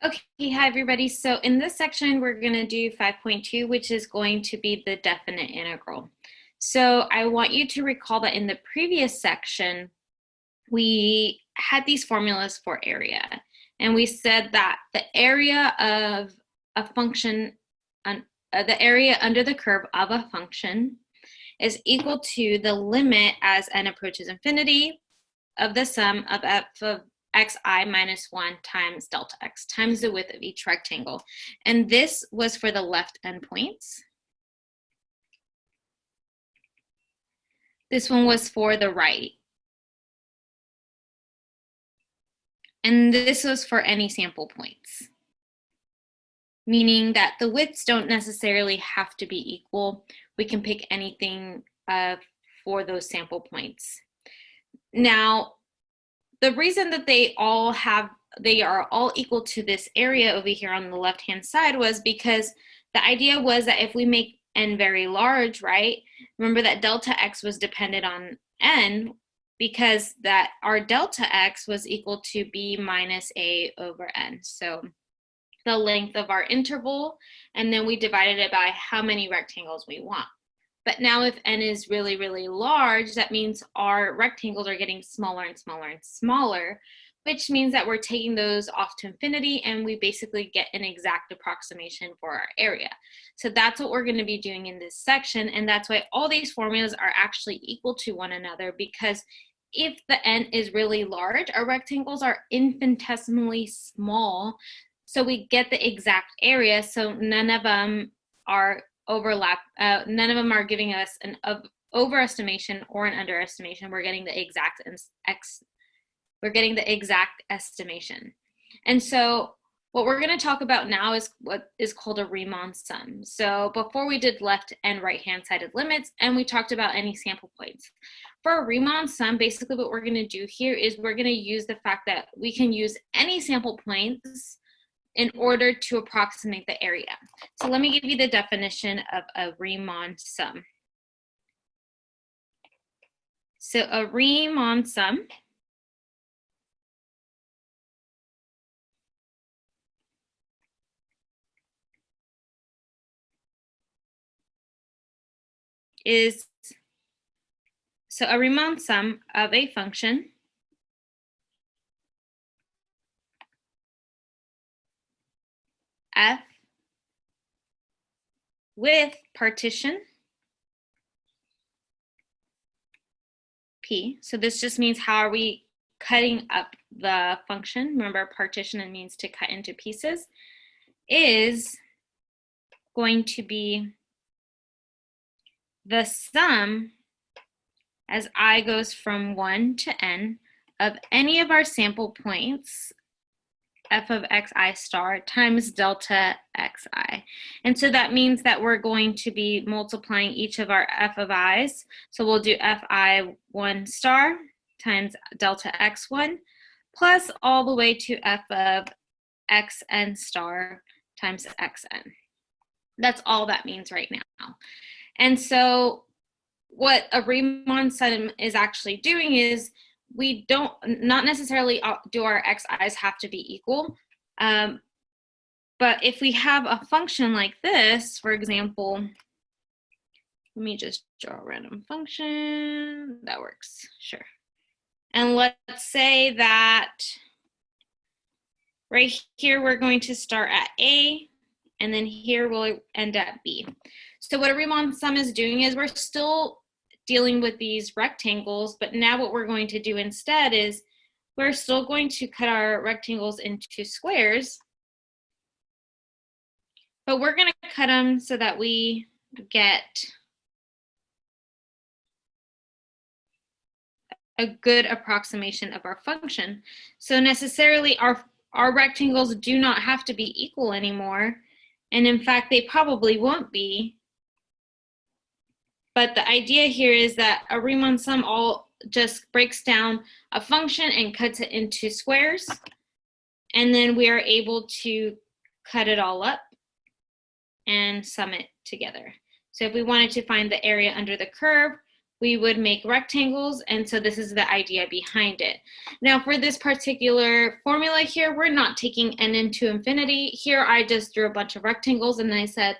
Okay, hi everybody. So in this section, we're going to do 5.2, which is going to be the definite integral. So I want you to recall that in the previous section, we had these formulas for area. And we said that the area of a function, the area under the curve of a function is equal to the limit as n approaches infinity of the sum of f of xi minus 1 times delta x times the width of each rectangle. And this was for the left endpoints. This one was for the right. And this was for any sample points, meaning that the widths don't necessarily have to be equal. We can pick anything for those sample points. Now, the reason that they are all equal to this area over here on the left-hand side was because the idea was that if we make n very large, right? Remember that delta x was dependent on n because that our delta x was equal to b minus a over n. So the length of our interval, and then we divided it by how many rectangles we want. But now if n is really, really large, that means our rectangles are getting smaller and smaller and smaller, which means that we're taking those off to infinity and we basically get an exact approximation for our area. So that's what we're going to be doing in this section, and that's why all these formulas are actually equal to one another, because if the n is really large, our rectangles are infinitesimally small, so we get the exact area, so none of them are none of them are giving us an overestimation or an underestimation. We're getting the exact estimation. And so what we're going to talk about now is what is called a Riemann sum. So before we did left and right hand sided limits, and we talked about any sample points. For a Riemann sum, basically what we're going to do here is we're going to use the fact that we can use any sample points in order to approximate the area. So let me give you the definition of a Riemann sum. So a Riemann sum is a Riemann sum of a function f with partition p. So this just means how are we cutting up the function. Remember, partition, it means to cut into pieces, is going to be the sum as I goes from 1 to n of any of our sample points f of xi star times delta xi. And so that means that we're going to be multiplying each of our f of i's. So we'll do fi1 star times delta x1 plus all the way to f of xn star times xn. That's all that means right now. And so what a Riemann sum is actually doing is we not necessarily do our xi's have to be equal, but if we have a function like this, for example, let me just draw a random function. That works, sure. And let's say that right here we're going to start at A, and then here we'll end at B. So what a Riemann sum is doing is we're still dealing with these rectangles, but now what we're going to do instead is we're still going to cut our rectangles into squares, but we're going to cut them so that we get a good approximation of our function. So necessarily our rectangles do not have to be equal anymore, and in fact they probably won't be. But the idea here is that a Riemann sum all just breaks down a function and cuts it into squares, and then we are able to cut it all up and sum it together. So if we wanted to find the area under the curve, we would make rectangles, and so this is the idea behind it. Now for this particular formula here, we're not taking n into infinity. Here I just drew a bunch of rectangles and then I said,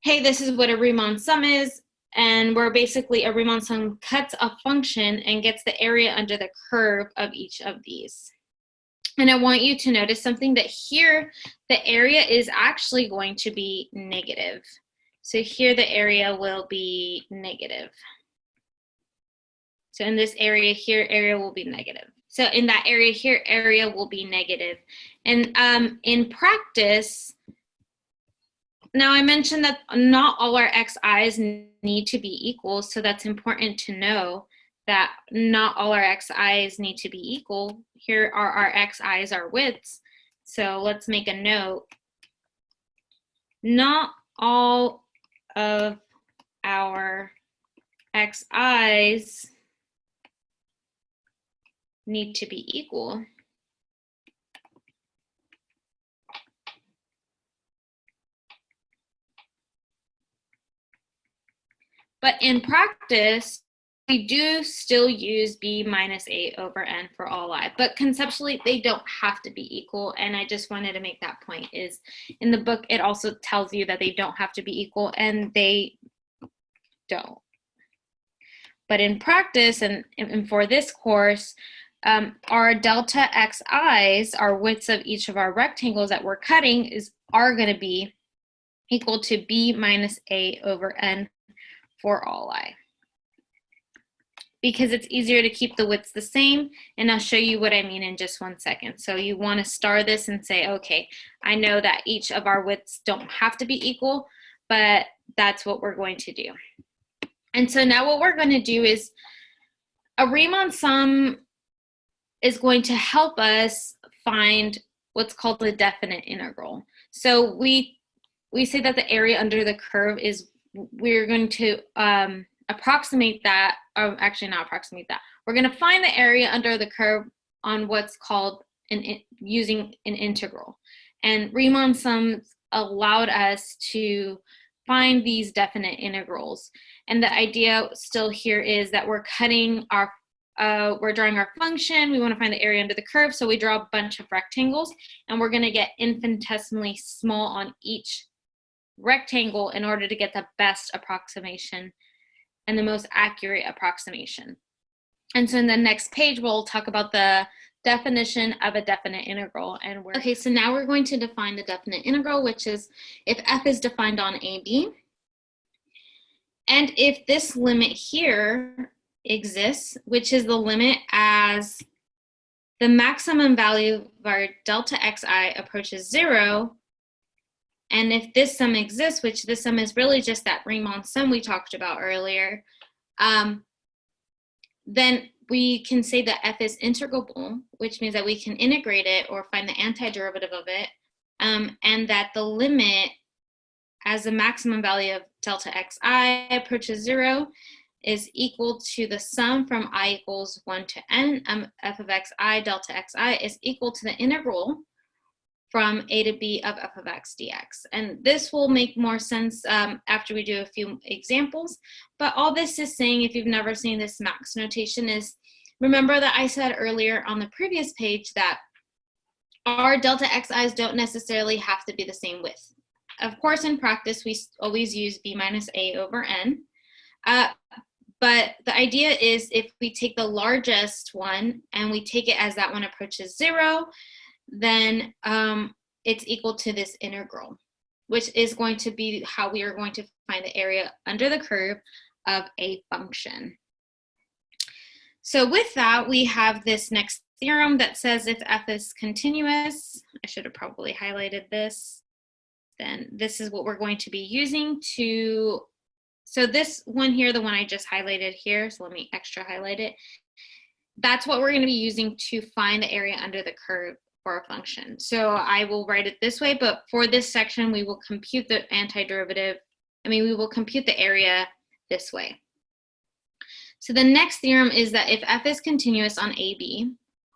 hey, this is what a Riemann sum is, and where basically a Riemann sum cuts a function and gets the area under the curve of each of these. And I want you to notice something, that here the area is actually going to be negative. So here the area will be negative. So in this area here, area will be negative. So in that area here, area will be negative. And in practice, now I mentioned that not all our xi's need to be equal, so that's important to know that not all our xi's need to be equal. Here are our xi's, our widths. So let's make a note. Not all of our xi's need to be equal. But in practice, we do still use b minus a over n for all I, but conceptually they don't have to be equal. And I just wanted to make that point, is in the book it also tells you that they don't have to be equal, and they don't. But in practice and for this course, our delta xi's, our widths of each of our rectangles that we're cutting, are going to be equal to b minus a over n for all I, because it's easier to keep the widths the same, and I'll show you what I mean in just 1 second. So you want to star this and say, okay, I know that each of our widths don't have to be equal, but that's what we're going to do. And so now what we're going to do is, a Riemann sum is going to help us find what's called the definite integral. So we say that the area under the curve is, we're going to approximate that, or actually not approximate that. We're going to find the area under the curve on what's called using an integral. And Riemann sums allowed us to find these definite integrals. And the idea still here is that we're cutting our, we're drawing our function. We want to find the area under the curve, so we draw a bunch of rectangles, and we're going to get infinitesimally small on each rectangle in order to get the best approximation and the most accurate approximation. And so in the next page, we'll talk about the definition of a definite integral. And okay, so now we're going to define the definite integral, which is if f is defined on AB, and if this limit here exists, which is the limit as the maximum value of our delta xi approaches 0, and if this sum exists, which this sum is really just that Riemann sum we talked about earlier, then we can say that f is integrable, which means that we can integrate it or find the antiderivative of it, and that the limit as the maximum value of delta xi approaches 0 is equal to the sum from I equals 1 to n, f of xi delta xi is equal to the integral from a to b of f of x dx. And this will make more sense after we do a few examples. But all this is saying, if you've never seen this max notation, is remember that I said earlier on the previous page that our delta xi's don't necessarily have to be the same width. Of course, in practice, we always use b minus a over n. But the idea is if we take the largest one and we take it as that one approaches 0, then it's equal to this integral, which is going to be how we are going to find the area under the curve of a function. So with that, we have this next theorem that says if f is continuous, I should have probably highlighted this, then this is what we're going to be using to, so this one here, the one I just highlighted here, so let me extra highlight it, that's what we're going to be using to find the area under the curve for a function. So I will write it this way, but for this section, we will compute the antiderivative, we will compute the area this way. So the next theorem is that if f is continuous on AB,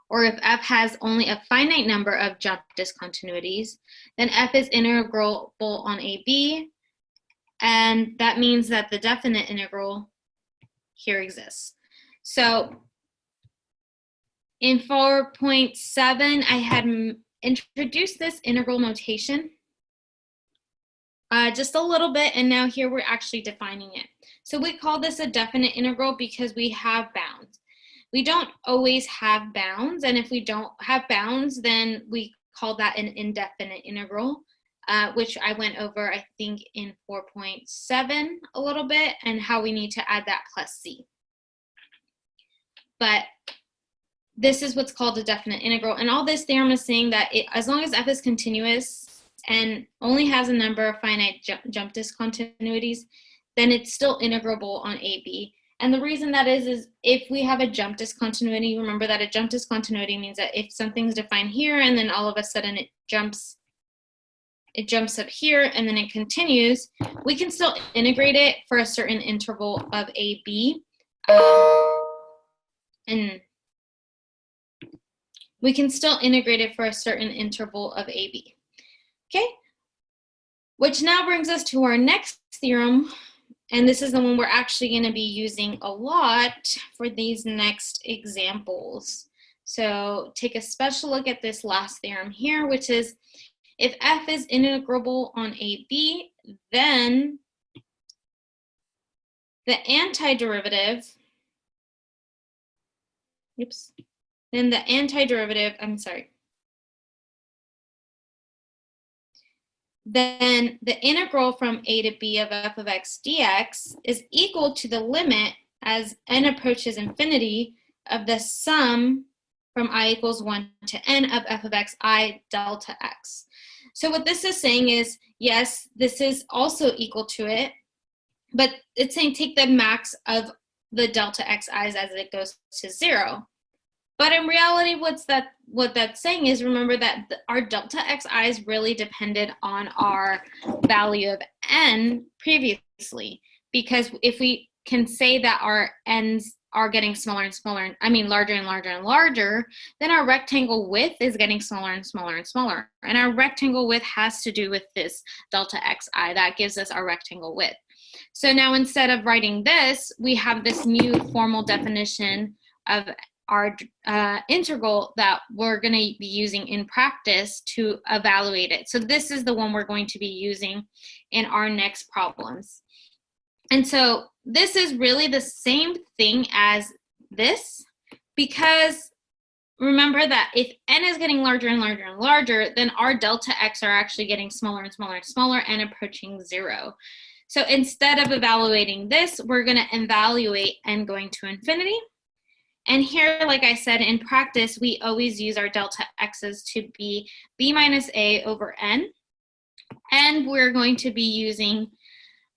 or if f has only a finite number of jump discontinuities, then f is integrable on AB, and that means that the definite integral here exists. So in 4.7, I had introduced this integral notation just a little bit, and now here we're actually defining it. So we call this a definite integral because we have bounds. We don't always have bounds, and if we don't have bounds, then we call that an indefinite integral, which I went over, I think, in 4.7 a little bit, and how we need to add that plus c. But this is what's called a definite integral, and all this theorem is saying that as long as f is continuous and only has a number of finite jump discontinuities, then it's still integrable on AB. And the reason that is if we have a jump discontinuity, remember that a jump discontinuity means that if something's defined here and then all of a sudden it jumps up here and then it continues, we can still integrate it for a certain interval of AB. And we can still integrate it for a certain interval of AB. Okay, which now brings us to our next theorem, and this is the one we're actually going to be using a lot for these next examples. So take a special look at this last theorem here, which is if f is integrable on AB, then the antiderivative, then the integral from a to b of f of x dx is equal to the limit as n approaches infinity of the sum from I equals 1 to n of f of x I delta x. So what this is saying is, yes, this is also equal to it, but it's saying take the max of the delta xi's as it goes to 0. But in reality, what that's saying is, remember that our delta xi's really depended on our value of n previously, because if we can say that our n's are getting smaller and smaller, larger and larger and larger, then our rectangle width is getting smaller and smaller and smaller. And our rectangle width has to do with this delta xi. That gives us our rectangle width. So now instead of writing this, we have this new formal definition of our integral that we're going to be using in practice to evaluate it. So this is the one we're going to be using in our next problems. And so this is really the same thing as this, because remember that if n is getting larger and larger and larger, then our delta x are actually getting smaller and smaller and smaller and approaching 0. So instead of evaluating this, we're going to evaluate n going to infinity. And here, like I said, in practice, we always use our delta x's to be b minus a over n. And we're going to be using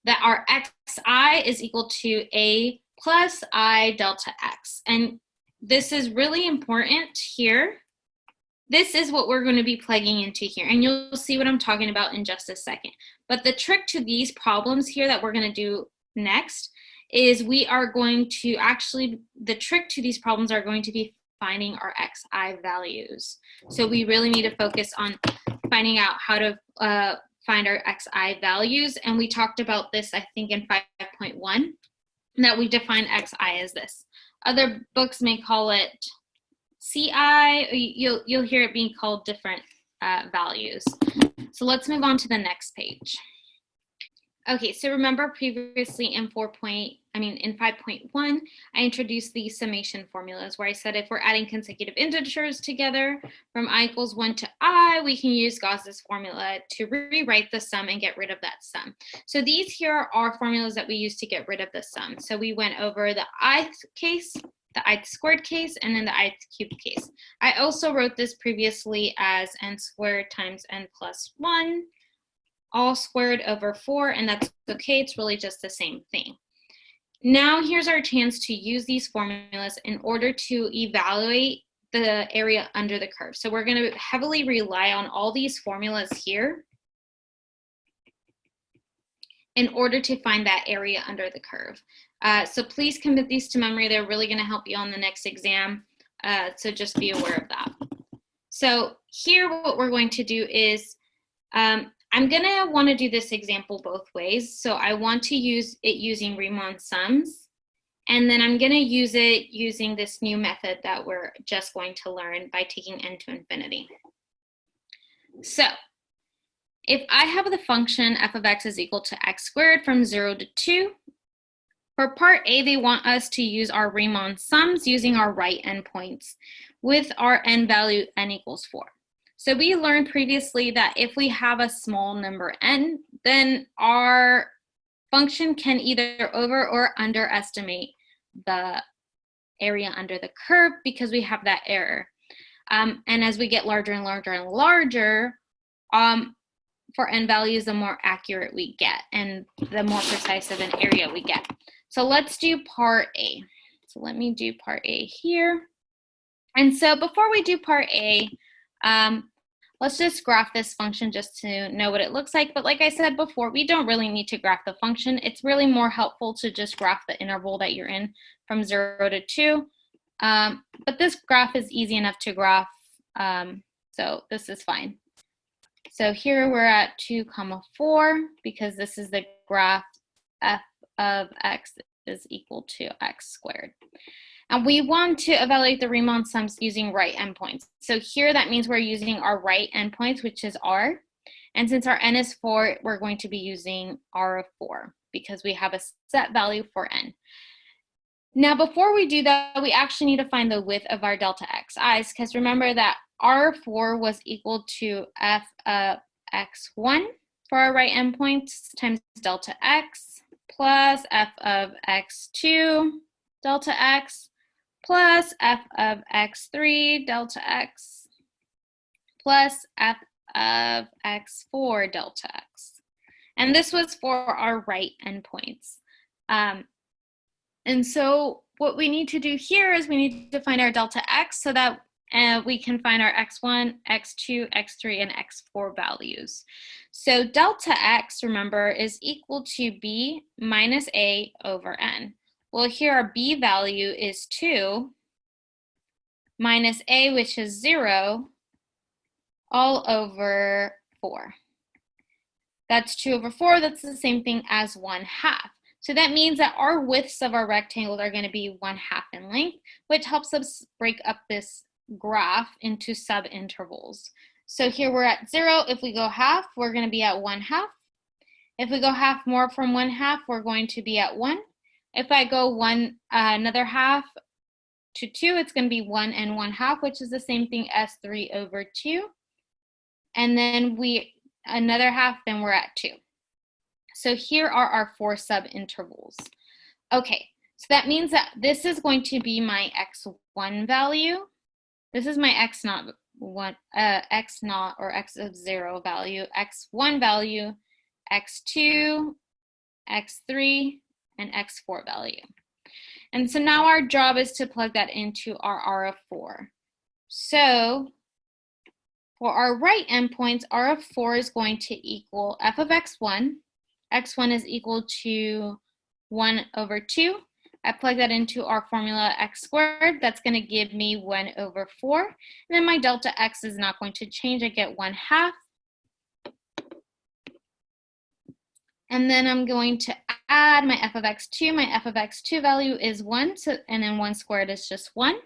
that our xi is equal to a plus I delta x. And this is really important here. This is what we're going to be plugging into here. And you'll see what I'm talking about in just a second. But the trick to these problems here that we're going to do next is we are going to the trick to these problems are going to be finding our xi values. So we really need to focus on finding out how to find our xi values. And we talked about this, I think, in 5.1, that we define xi as this. Other books may call it ci. You'll hear it being called different values. So let's move on to the next page. Okay, so remember previously in 5.1, I introduced these summation formulas where I said if we're adding consecutive integers together from I equals 1 to I, we can use Gauss's formula to rewrite the sum and get rid of that sum. So these here are formulas that we use to get rid of the sum. So we went over the ith case, the ith squared case, and then the ith cubed case. I also wrote this previously as n squared times n plus 1. All squared over 4, and that's okay. It's really just the same thing. Now here's our chance to use these formulas in order to evaluate the area under the curve. So we're going to heavily rely on all these formulas here in order to find that area under the curve. So please commit these to memory. They're really going to help you on the next exam. So just be aware of that. So here what we're going to do is I'm going to want to do this example both ways. So I want to use it using Riemann sums, And then I'm going to use it using this new method that we're just going to learn by taking n to infinity. So if I have the function f of x is equal to x squared from 0 to 2, for part A, they want us to use our Riemann sums using our right endpoints with our n value n equals 4. So we learned previously that if we have a small number n, then our function can either over or underestimate the area under the curve because we have that error. And as we get larger and larger and larger, for n values, the more accurate we get and the more precise of an area we get. So let's do part A. So let me do part A here. And so before we do part A, let's just graph this function just to know what it looks like. But like I said before, we don't really need to graph the function. It's really more helpful to just graph the interval that you're in from 0 to 2. But this graph is easy enough to graph, so this is fine. So here we're at 2, 4, because this is the graph f of x is equal to x squared. And we want to evaluate the Riemann sums using right endpoints. So here that means we're using our right endpoints, which is r. And since our n is 4, we're going to be using r of 4 because we have a set value for n. Now, before we do that, we actually need to find the width of our delta xi's, because remember that r4 was equal to f of x1 for our right endpoints times delta x plus f of x2 delta x plus f of x3 delta x plus f of x4 delta x. And this was for our right endpoints. And so what we need to do here is we need to find our delta x so that we can find our x1, x2, x3, and x4 values. So delta x, remember, is equal to b minus a over n. Well, here our b value is 2 minus a, which is 0, all over 4. That's 2 over 4. That's the same thing as 1/2. So that means that our widths of our rectangle are going to be 1/2 in length, which helps us break up this graph into subintervals. So here we're at 0. If we go half, we're going to be at 1/2. If we go half more from 1/2, we're going to be at 1. If I go another half to 2, it's going to be 1 and 1/2, which is the same thing as 3 over 2. And then another half, then we're at 2. So here are our 4 subintervals. Okay, so that means that this is going to be my x1 value. This is my x naught or x of 0 value, x1 value, x2, x3, and x4 value. And so now our job is to plug that into our r of 4. So for our right endpoints, r of 4 is going to equal f of x1. x1 is equal to 1 over 2. I plug that into our formula x squared. That's going to give me 1 over 4. And then my delta x is not going to change. I get 1/2. And then I'm going to add my f of x2. My f of x2 value is 1. And then 1 squared is just 1.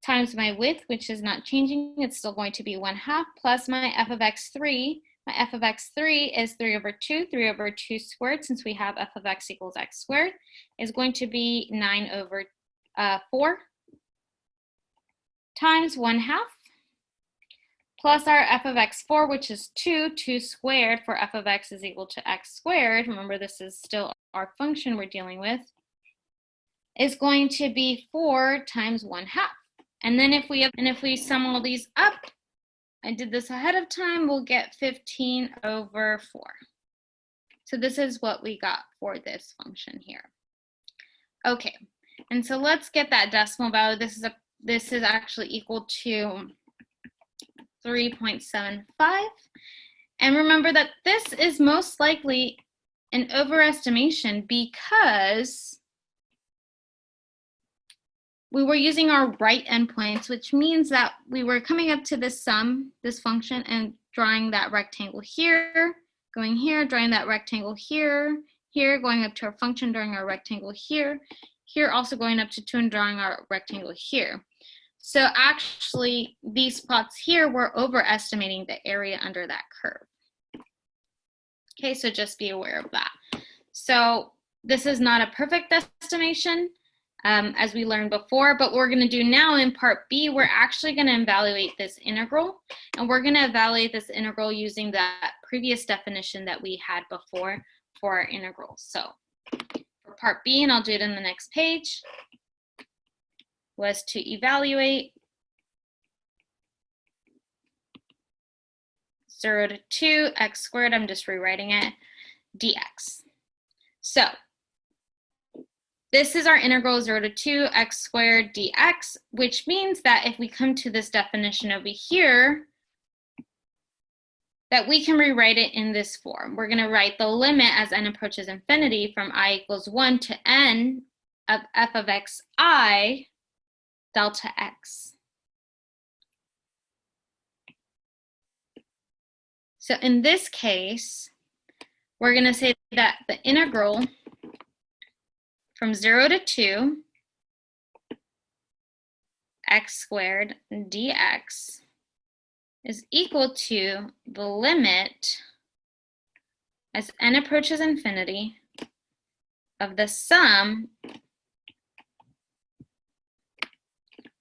Times my width, which is not changing. It's still going to be 1/2. Plus my f of x3. My f of x3 is 3 over 2. 3 over 2 squared, since we have f of x equals x squared, is going to be 9 over 4 times 1/2. Plus our f of x4, which is 2. 2 squared for f of x is equal to x squared. Remember, this is still our function we're dealing with. Is going to be 4 times 1/2. And then if we sum all these up, I did this ahead of time, we'll get 15 over 4. So this is what we got for this function here. Okay, and so let's get that decimal value. This is actually equal to 3.75. And remember that this is most likely an overestimation because we were using our right endpoints, which means that we were coming up to this sum, this function, and drawing that rectangle here, going here, drawing that rectangle here, here, going up to our function, drawing our rectangle here, here, also going up to 2 and drawing our rectangle here. So actually, these spots here, we're overestimating the area under that curve. Okay, so just be aware of that. So this is not a perfect estimation, as we learned before, but what we're going to do now in part B, we're actually going to evaluate this integral, and we're going to evaluate this integral using that previous definition that we had before for our integrals. So for part B, and I'll do it in the next page, was to evaluate 0 to 2 x squared, I'm just rewriting it, dx. So this is our integral 0 to 2 x squared dx, which means that if we come to this definition over here, that we can rewrite it in this form. We're going to write the limit as n approaches infinity from I equals 1 to n of f of xi delta x. So in this case, we're going to say that the integral from 0 to 2 x squared dx is equal to the limit as n approaches infinity of the sum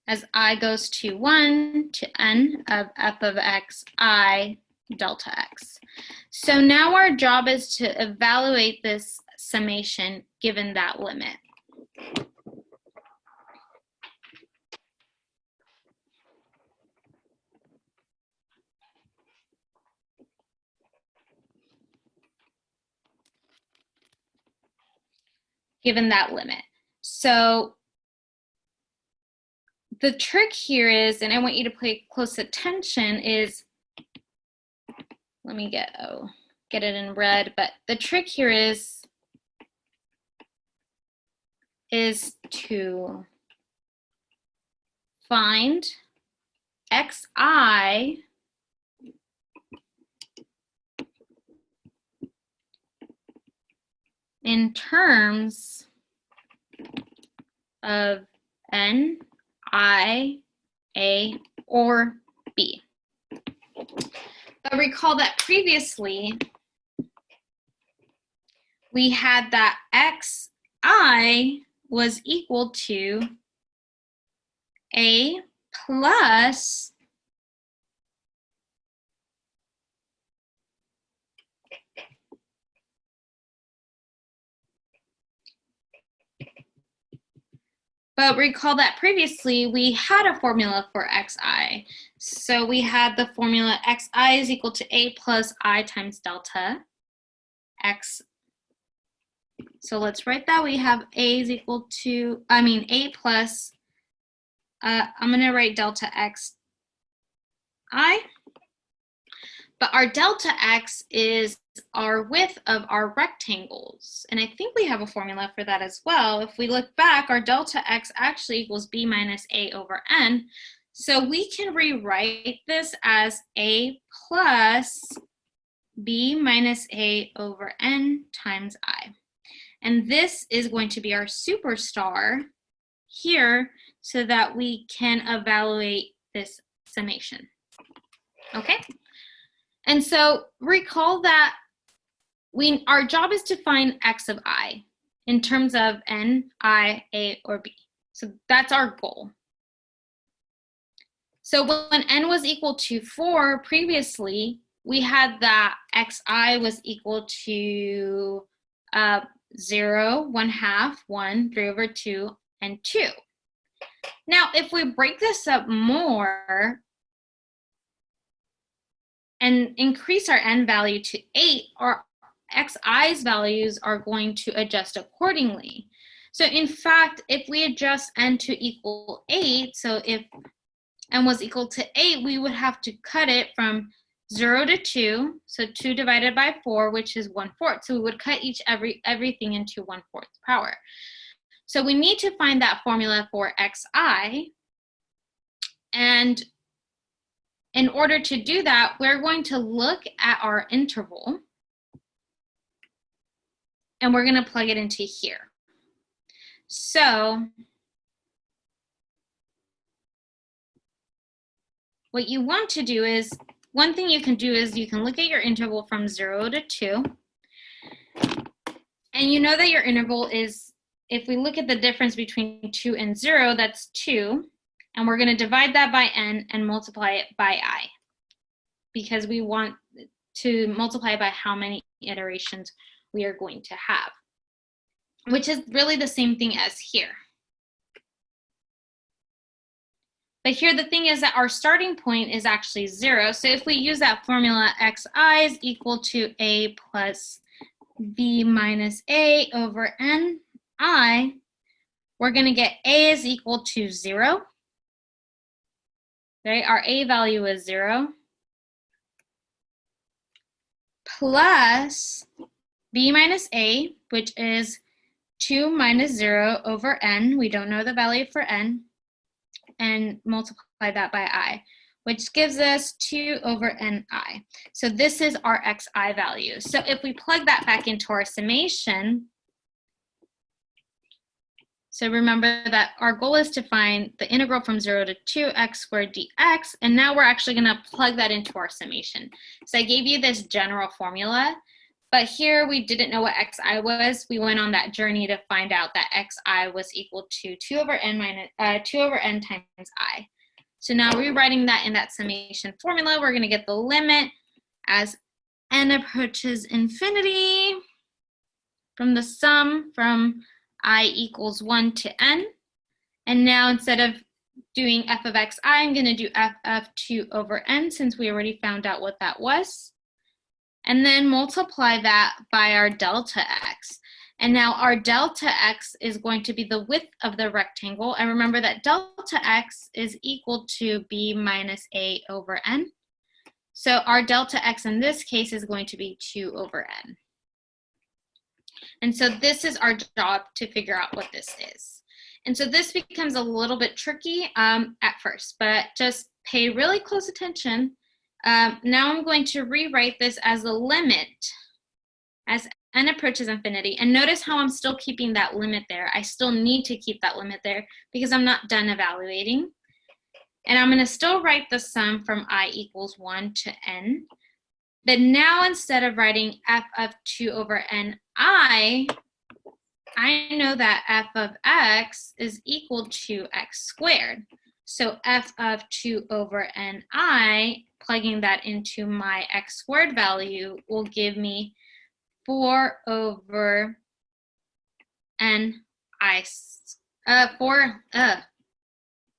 as I goes to 1 to n of f of xi delta x. So now our job is to evaluate this summation given that limit. Given that limit. So the trick here is, and I want you to pay close attention, is, let me get it in red, but the trick here is to find xi in terms of n, I, a, or b. But recall that previously we had that xi was equal to a plus but recall that previously we had a formula for xi. So we had the formula xi is equal to a plus I times delta x. So let's write that. We have a is equal to, a plus, I'm going to write delta x I. But our delta x is our width of our rectangles. And I think we have a formula for that as well. If we look back, our delta x actually equals b minus a over n. So we can rewrite this as a plus b minus a over n times I. And this is going to be our superstar here so that we can evaluate this summation. Okay? And so recall that our job is to find x of I in terms of n, I, a, or b. So that's our goal. So when n was equal to 4 previously, we had that xi was equal to 0, 1/2, 1, 3 over 2, and 2. Now, if we break this up more and increase our n value to 8, our xi's values are going to adjust accordingly. So in fact, if we adjust n to equal 8, so if n was equal to 8, we would have to cut it from 0 to 2, so 2 divided by 4, which is 1/4. So we would cut everything into 1/4 power. So we need to find that formula for xi, and in order to do that, we're going to look at our interval, and we're going to plug it into here. So what you want to do is, one thing you can do is you can look at your interval from 0 to 2. And you know that your interval is, if we look at the difference between 2 and 0, that's 2. And we're going to divide that by n and multiply it by I, because we want to multiply by how many iterations we are going to have, which is really the same thing as here. But here the thing is that our starting point is actually 0. So if we use that formula, xi is equal to a plus b minus a over ni, we're going to get a is equal to 0. Right? Our a value is 0. Plus b minus a, which is 2 minus 0 over n. We don't know the value for n. And multiply that by I, which gives us 2 over ni. So this is our xi value. So if we plug that back into our summation, so remember that our goal is to find the integral from 0 to 2 x squared dx, and now we're actually going to plug that into our summation. So I gave you this general formula, but here we didn't know what xi was. We went on that journey to find out that xi was equal to 2 over n times I. So now rewriting that in that summation formula, we're going to get the limit as n approaches infinity from the sum from I equals 1 to n. And now instead of doing f of xi, I'm going to do f of 2 over n, since we already found out what that was. And then multiply that by our delta x. And now our delta x is going to be the width of the rectangle. And remember that delta x is equal to b minus a over n. So our delta x in this case is going to be 2 over n. And so this is our job to figure out what this is. And so this becomes a little bit tricky at first, but just pay really close attention. Now I'm going to rewrite this as a limit as n approaches infinity. And notice how I'm still keeping that limit there. I still need to keep that limit there because I'm not done evaluating. And I'm going to still write the sum from I equals 1 to n. But now instead of writing f of 2 over n I know that f of x is equal to x squared. So f of 2 over ni, plugging that into my x squared value, will give me 4 over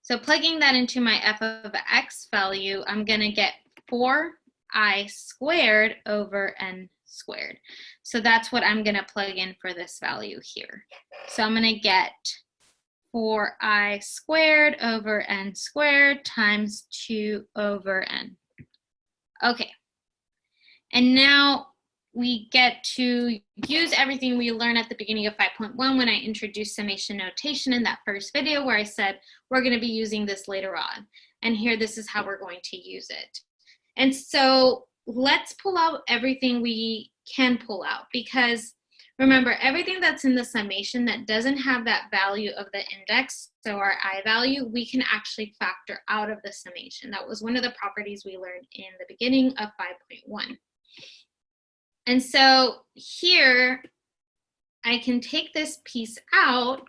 So plugging that into my f of x value, I'm going to get 4i squared over n squared. So that's what I'm going to plug in for this value here. So I'm going to get 4i squared over n squared times 2 over n. Okay. And now we get to use everything we learned at the beginning of 5.1 when I introduced summation notation in that first video, where I said we're going to be using this later on. And here, this is how we're going to use it. And so let's pull out everything we can pull out, because remember, everything that's in the summation that doesn't have that value of the index, so our I value, we can actually factor out of the summation. That was one of the properties we learned in the beginning of 5.1. And so here, I can take this piece out,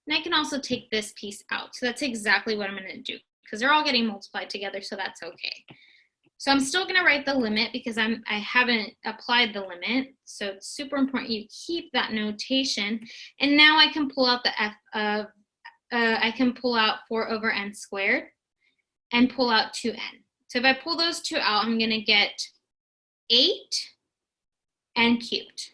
and I can also take this piece out. So that's exactly what I'm going to do, because they're all getting multiplied together, so that's okay. So I'm still going to write the limit because I haven't applied the limit. So it's super important you keep that notation. And now I can pull out the f of, I can pull out 4 over n squared and pull out 2n. So if I pull those two out, I'm going to get 8 n cubed.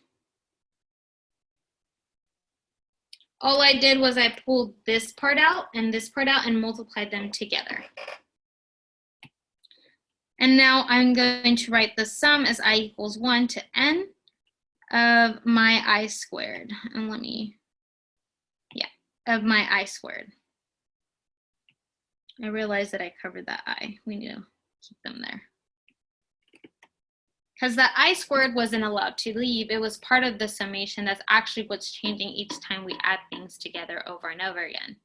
All I did was I pulled this part out and this part out and multiplied them together. And now I'm going to write the sum as I equals 1 to n of my I squared. And of my I squared. I realized that I covered that I. We need to keep them there. because that I squared wasn't allowed to leave. It was part of the summation. That's actually what's changing each time we add things together over and over again.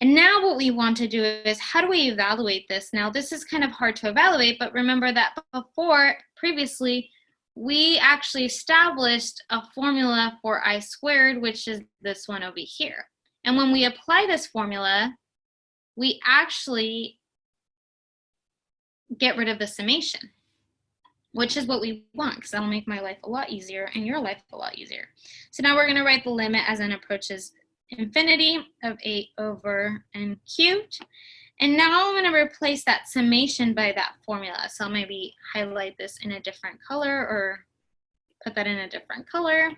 And now what we want to do is, how do we evaluate this? Now, this is kind of hard to evaluate, but remember that previously, we actually established a formula for I squared, which is this one over here. And when we apply this formula, we actually get rid of the summation, which is what we want, because that'll make my life a lot easier and your life a lot easier. So now we're going to write the limit as n approaches infinity of 8 over n cubed. And now I'm going to replace that summation by that formula. So I'll maybe highlight this in a different color or put that in a different color.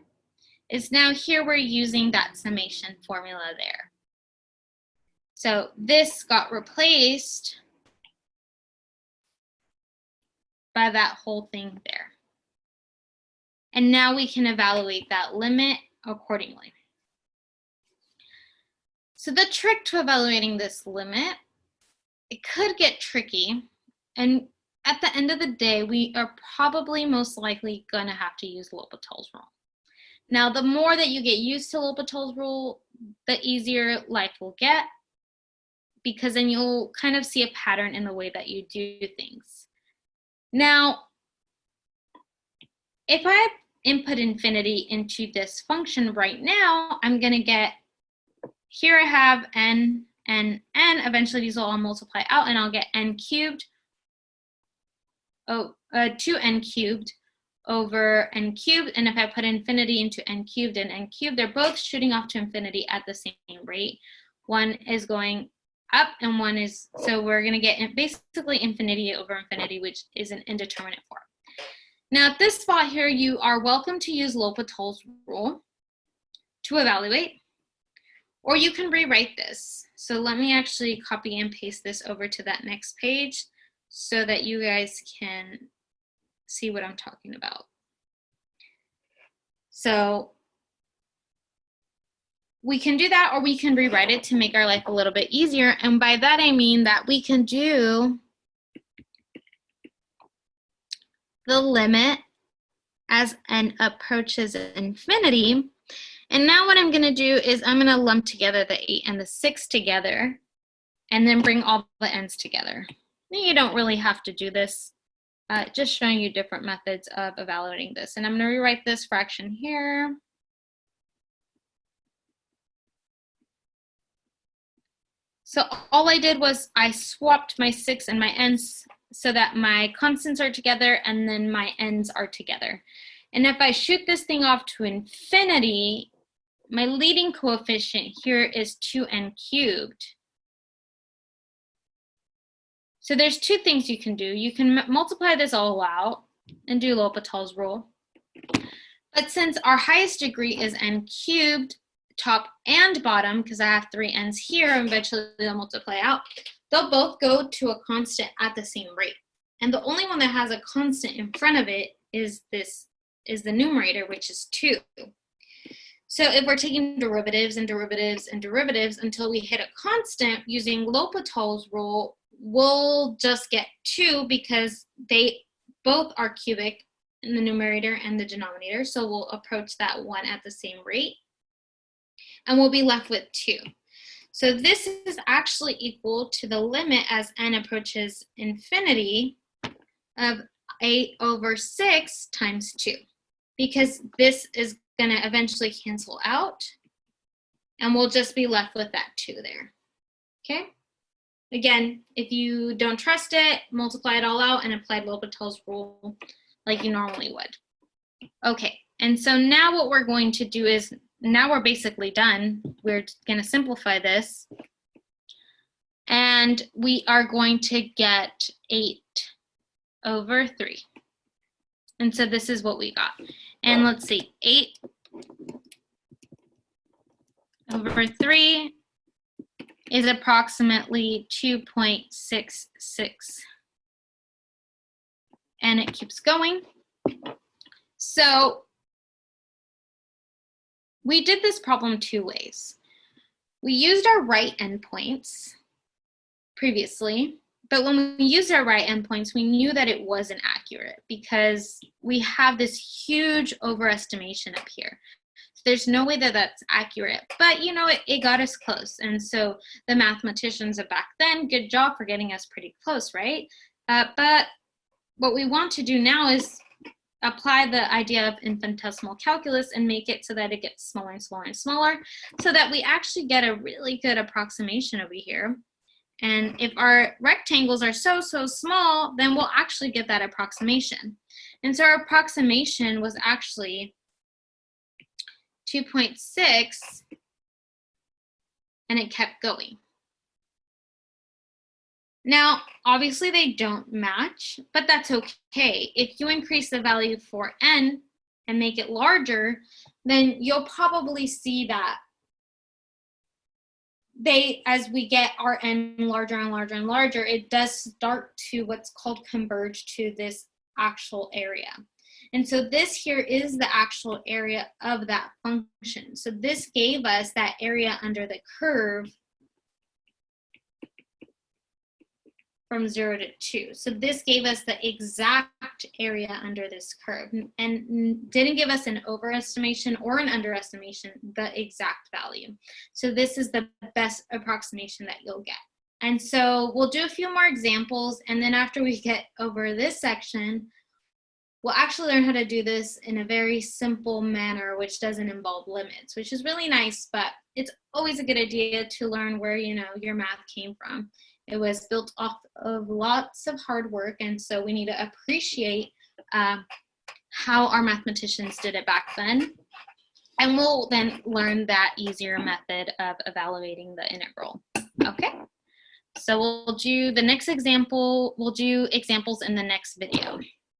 Is now here we're using that summation formula there. So this got replaced by that whole thing there. And now we can evaluate that limit accordingly. So the trick to evaluating this limit, it could get tricky. And at the end of the day, we are probably most likely going to have to use L'Hopital's rule. Now, the more that you get used to L'Hopital's rule, the easier life will get, because then you'll kind of see a pattern in the way that you do things. Now, if I input infinity into this function right now, I'm going to get, here I have n, n, n. Eventually, these will all multiply out, and I'll get n cubed, 2n cubed over n cubed. And if I put infinity into n cubed and n cubed, they're both shooting off to infinity at the same rate. One is going up and one is, so we're going to get basically infinity over infinity, which is an indeterminate form. Now at this spot here, you are welcome to use L'Hopital's rule to evaluate, or you can rewrite this. So let me actually copy and paste this over to that next page so that you guys can see what I'm talking about. So we can do that, or we can rewrite it to make our life a little bit easier. And by that, I mean that we can do the limit as n approaches infinity. And now what I'm going to do is I'm going to lump together the 8 and the 6 together and then bring all the n's together. You don't really have to do this, just showing you different methods of evaluating this. And I'm going to rewrite this fraction here. So all I did was I swapped my 6 and my n's so that my constants are together and then my n's are together. And if I shoot this thing off to infinity, my leading coefficient here is 2n cubed. So there's two things you can do. You can multiply this all out and do L'Hopital's rule. But since our highest degree is n cubed, top and bottom, because I have 3 n's here, and eventually they'll multiply out, they'll both go to a constant at the same rate. And the only one that has a constant in front of it is the numerator, which is 2. So if we're taking derivatives and derivatives and derivatives until we hit a constant using L'Hopital's rule, we'll just get 2 because they both are cubic in the numerator and the denominator. So we'll approach that 1 at the same rate. And we'll be left with 2. So this is actually equal to the limit as n approaches infinity of 8 over 6 times 2. Because this is going to eventually cancel out. And we'll just be left with that 2 there. Okay? Again, if you don't trust it, multiply it all out and apply L'Hopital's rule like you normally would. Okay, and so now what we're going to do is, now we're basically done. We're going to simplify this. And we are going to get 8 over 3. And so this is what we got. And let's see, 8 over 3 is approximately 2.66. And it keeps going. So we did this problem 2 ways. We used our right endpoints previously, But when we used our right endpoints, we knew that it wasn't accurate because we have this huge overestimation up here. So there's no way that that's accurate, but you know, it got us close. And so the mathematicians of back then, good job for getting us pretty close, right? But what we want to do now is apply the idea of infinitesimal calculus and make it so that it gets smaller and smaller and smaller so that we actually get a really good approximation over here. And if our rectangles are so small, then we'll actually get that approximation. And so our approximation was actually 2.6, and it kept going. Now, obviously they don't match, but that's okay. If you increase the value for n and make it larger, then you'll probably see that as we get our n larger and larger and larger, it does start to what's called converge to this actual area. And so this here is the actual area of that function. So this gave us that area under the curve from 0 to 2. So this gave us the exact area under this curve and didn't give us an overestimation or an underestimation, the exact value. So this is the best approximation that you'll get. And so we'll do a few more examples, and then after we get over this section, we'll actually learn how to do this in a very simple manner, which doesn't involve limits, which is really nice, but it's always a good idea to learn where, you know, your math came from. It was built off of lots of hard work, and so we need to appreciate how our mathematicians did it back then. And we'll then learn that easier method of evaluating the integral. Okay, so we'll do the next example. We'll do examples in the next video.